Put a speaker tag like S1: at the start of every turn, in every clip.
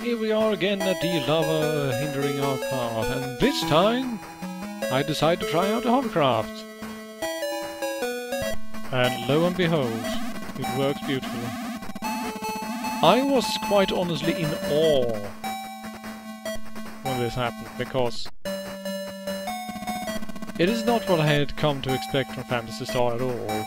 S1: here we are again at the lava hindering our path, and this time I decide to try out a hovercraft. And lo and behold, it works beautifully. I was quite honestly in awe when this happened, because it is not what I had come to expect from Phantasy Star at all.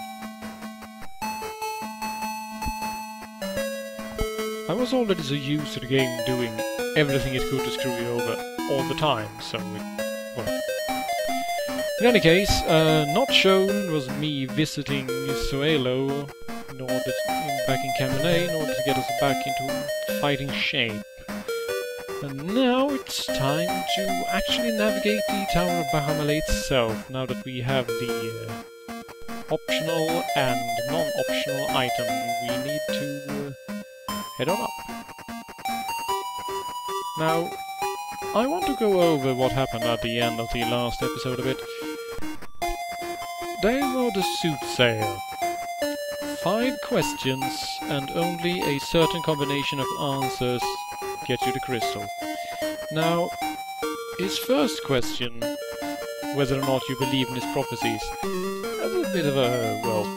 S1: I was already so used to the game doing everything it could to screw you over all the time, so well. In any case, not shown was me visiting Suelo back in Cabernet in order to get us back into fighting shape. And now it's time to actually navigate the Tower of Baya Malay itself, now that we have the optional and non-optional item. We need to head on up. Now, I want to go over what happened at the end of the last episode a bit. They were the soothsayer. 5 questions, and only a certain combination of answers get you the crystal. Now, his first question, whether or not you believe in his prophecies, that's a bit of a, well,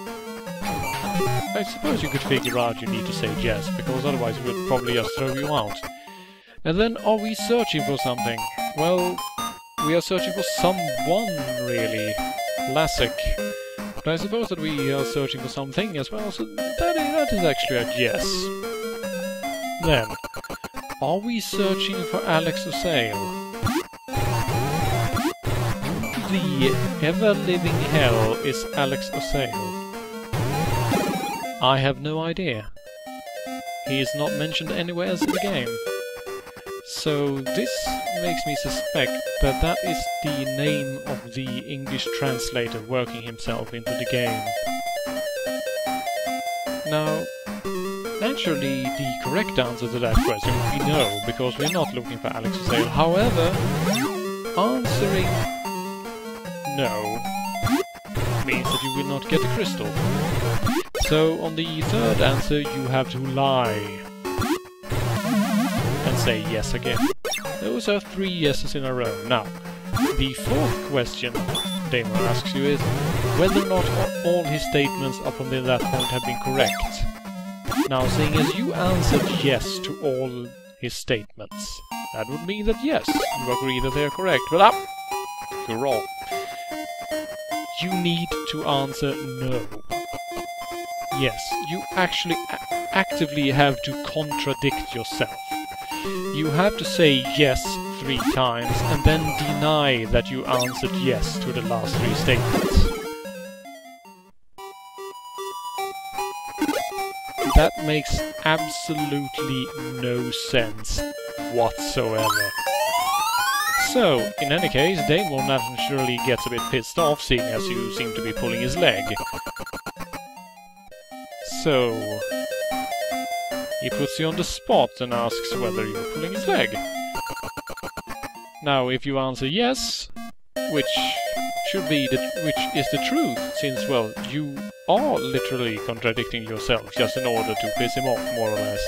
S1: I suppose you could figure out you need to say yes, because otherwise it would probably just throw you out. And then, are we searching for something? Well, we are searching for someone, really. Lassic. But I suppose that we are searching for something as well, so that is actually a yes. Then, are we searching for Alex O'Sale? The ever-living hell is Alex O'Sale? I have no idea. He is not mentioned anywhere else in the game. So this makes me suspect that that is the name of the English translator working himself into the game. Now, naturally the correct answer to that question would be no, because we're not looking for Alex O'Sale. However, answering no means that you will not get the crystal. So on the third answer you have to lie and say yes again. Those are 3 yeses in a row. Now, the fourth question Damon asks you is whether or not all his statements up until that point have been correct. Now, seeing as you answered yes to all his statements, that would mean that yes, you agree that they are correct, but you're wrong. You need to answer no. Yes, you actually actively have to contradict yourself. You have to say yes 3 times and then deny that you answered yes to the last 3 statements. That makes absolutely no sense whatsoever. So, in any case, Damon naturally gets a bit pissed off, seeing as you seem to be pulling his leg. So, he puts you on the spot and asks whether you're pulling his leg. Now, if you answer yes, which should be which is the truth, since, well, you are literally contradicting yourself just in order to piss him off, more or less,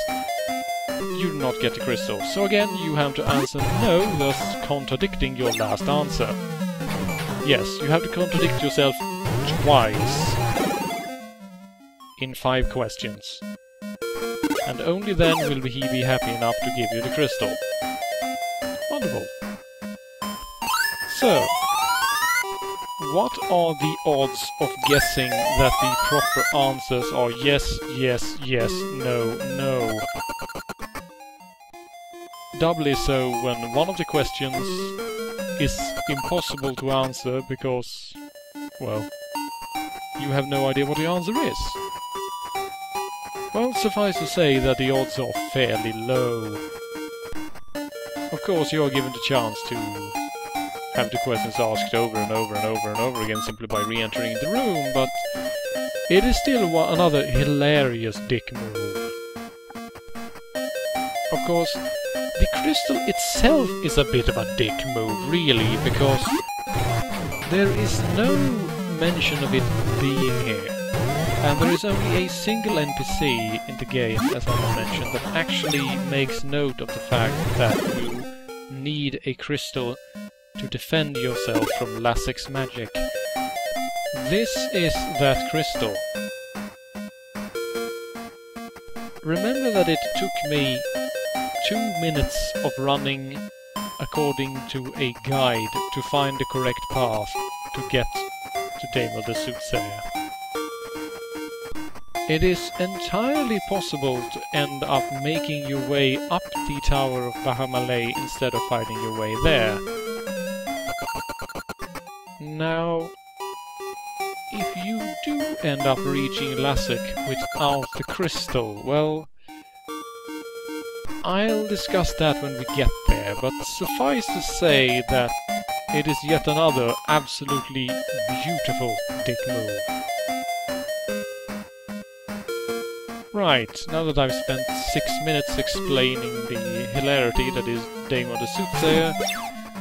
S1: you do not get the crystal. So again, you have to answer no, thus contradicting your last answer. Yes, you have to contradict yourself twice in 5 questions. And only then will he be happy enough to give you the crystal. Wonderful. So, what are the odds of guessing that the proper answers are yes, yes, yes, no, no? Doubly so when one of the questions is impossible to answer because, well, you have no idea what the answer is. Well, suffice to say that the odds are fairly low. Of course, you are given the chance to have the questions asked over and over and over and over again simply by re-entering the room, but it is still another hilarious dick move. Of course, the crystal itself is a bit of a dick move, really, because there is no mention of it being here. And there is only a single NPC in the game, as I mentioned, that actually makes note of the fact that you need a crystal to defend yourself from Lassic's magic. This is that crystal. Remember that it took me 2 minutes of running according to a guide to find the correct path to get to Dame of the Soothsayer. It is entirely possible to end up making your way up the Tower of Baya Malay instead of fighting your way there. Now, if you do end up reaching Lassic without the crystal, well, I'll discuss that when we get there, but suffice to say that it is yet another absolutely beautiful dick move. Right, now that I've spent 6 minutes explaining the hilarity that is Dame of the Soothsayer,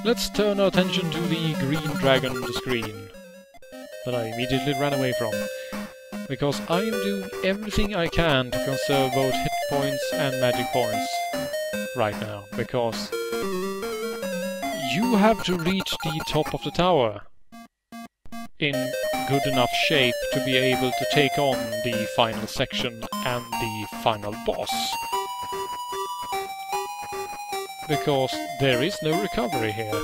S1: let's turn our attention to the green dragon on the screen that I immediately ran away from, because I am doing everything I can to conserve both hit points and magic points right now, because you have to reach the top of the tower in good enough shape to be able to take on the final section and the final boss. Because there is no recovery here.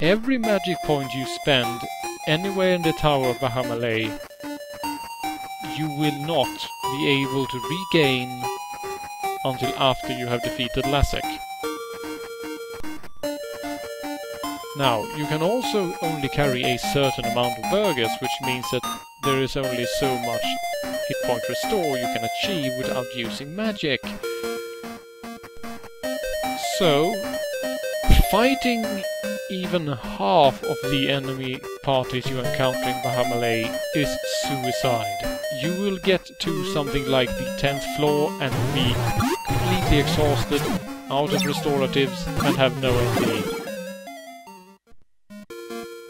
S1: Every magic point you spend anywhere in the Tower of Baya Malay, you will not be able to regain until after you have defeated Lassic. Now, you can also only carry a certain amount of burgers, which means that there is only so much hit point restore you can achieve without using magic. So, fighting even half of the enemy parties you encounter in Baya Malay is suicide. You will get to something like the 10th floor and be completely exhausted, out of restoratives, and have no MP.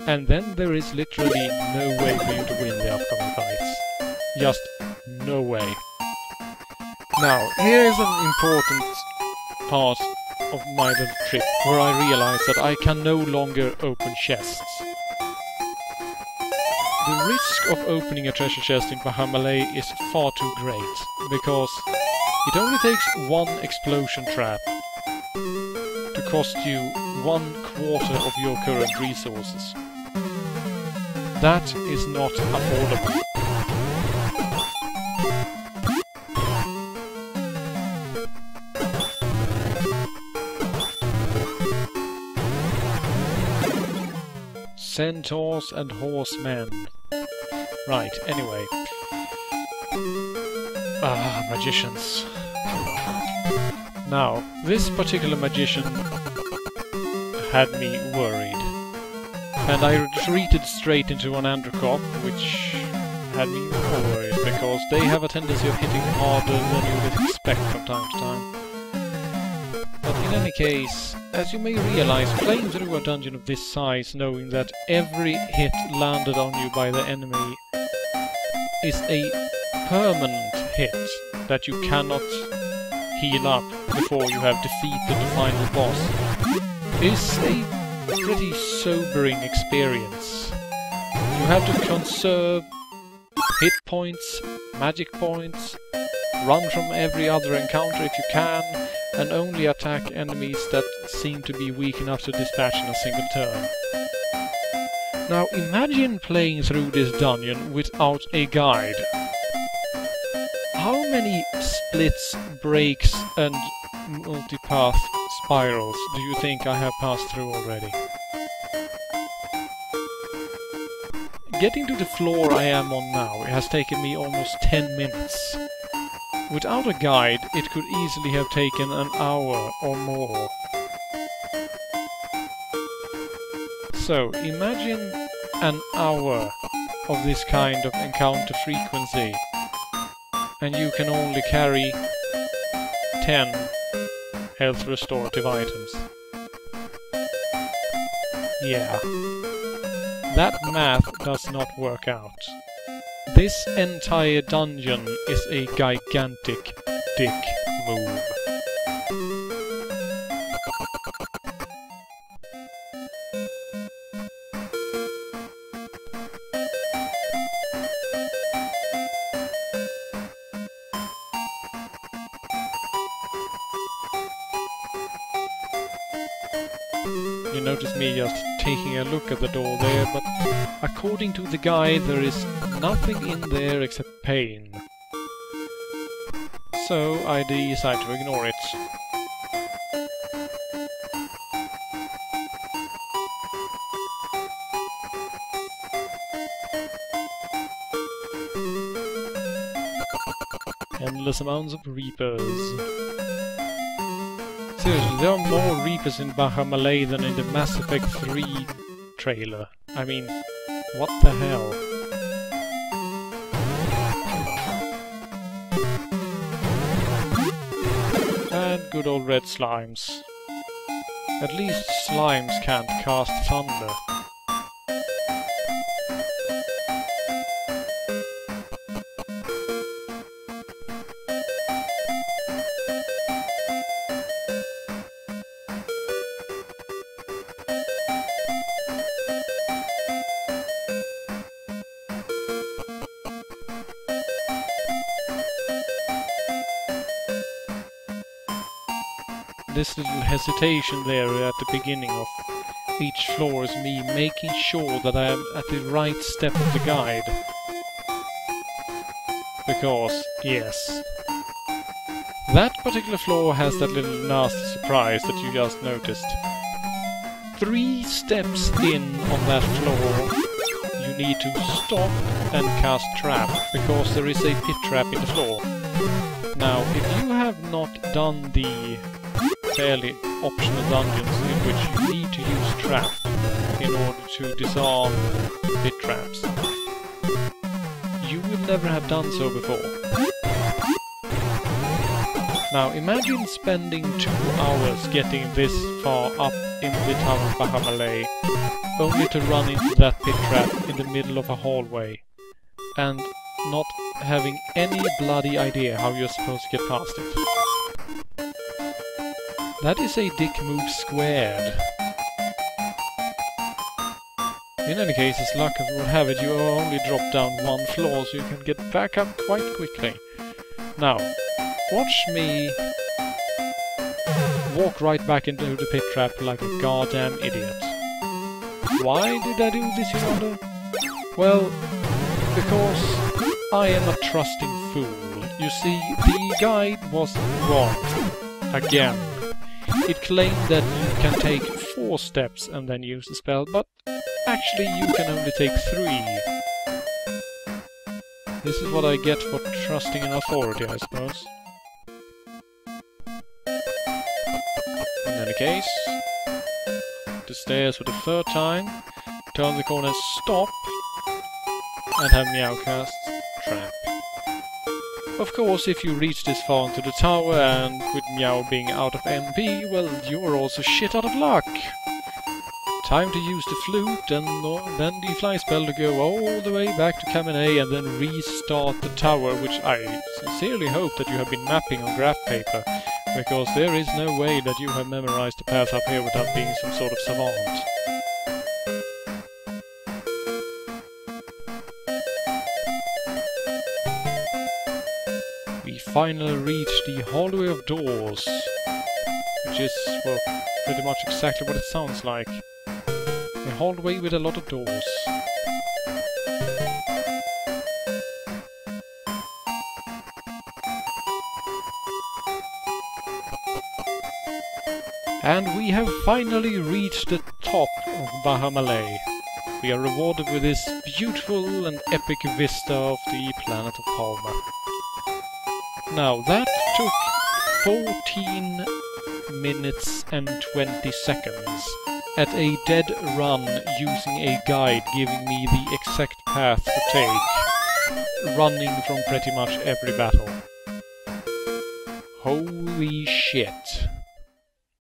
S1: And then there is literally no way for you to win the upcoming fights. Just no way. Now, here is an important part of my little trip, where I realize that I can no longer open chests. The risk of opening a treasure chest in Baya Malay is far too great, because it only takes one explosion trap to cost you 1/4 of your current resources. That is not affordable. Centaurs and horsemen. Right, anyway. Magicians. Now, this particular magician had me worried. And I retreated straight into an Androcop, which had me more worried, because they have a tendency of hitting harder than you would expect from time to time. But in any case, as you may realize, playing through a dungeon of this size, knowing that every hit landed on you by the enemy is a permanent hit that you cannot heal up before you have defeated the final boss, is a pretty sobering experience. You have to conserve hit points, magic points, run from every other encounter if you can, and only attack enemies that seem to be weak enough to dispatch in a single turn. Now imagine playing through this dungeon without a guide. How many splits, breaks and multipath spirals do you think I have passed through already? Getting to the floor I am on now, it has taken me almost 10 minutes. Without a guide, it could easily have taken an hour or more. So, imagine an hour of this kind of encounter frequency, and you can only carry 10 health restorative items. Yeah. That math does not work out. This entire dungeon is a gigantic dick move. You notice me just taking a look at the door there, but according to the guide there is nothing in there except pain. So I decide to ignore it. Endless amounts of reapers. Seriously, there are more reapers in Baya Malay than in the Mass Effect 3 trailer. I mean, what the hell? And good old red slimes. At least slimes can't cast thunder. This little hesitation there at the beginning of each floor is me making sure that I am at the right step of the guide. Because, yes, that particular floor has that little nasty surprise that you just noticed. 3 steps in on that floor, you need to stop and cast trap, because there is a pit trap in the floor. Now, if you have not done the fairly optional dungeons in which you need to use trap in order to disarm pit traps, you will never have done so before. Now imagine spending 2 hours getting this far up in the town of Baya Malay, only to run into that pit trap in the middle of a hallway, and not having any bloody idea how you're supposed to get past it. That is a dick move squared. In any case, as luck would have it, you only drop down 1 floor, so you can get back up quite quickly. Now, watch me walk right back into the pit trap like a goddamn idiot. Why did I do this, you wonder? Well, because I am a trusting fool. You see, the guide was wrong. Again. It claimed that you can take 4 steps and then use the spell, but actually you can only take 3. This is what I get for trusting in authority, I suppose. In any case, the stairs for the 3rd time, turn the corner, stop, and have Meow cast trap. Of course, if you reach this far into the tower, and with Meow being out of MP, well, you're also shit out of luck. Time to use the flute, and then the fly spell to go all the way back to Cabernet, and then restart the tower, which I sincerely hope that you have been mapping on graph paper, because there is no way that you have memorized the path up here without being some sort of savant. Finally reach the hallway of doors, which is, well, pretty much exactly what it sounds like. A hallway with a lot of doors. And we have finally reached the top of Baya Malay. We are rewarded with this beautiful and epic vista of the planet of Palma. Now, that took 14 minutes and 20 seconds at a dead run using a guide giving me the exact path to take, running from pretty much every battle. Holy shit.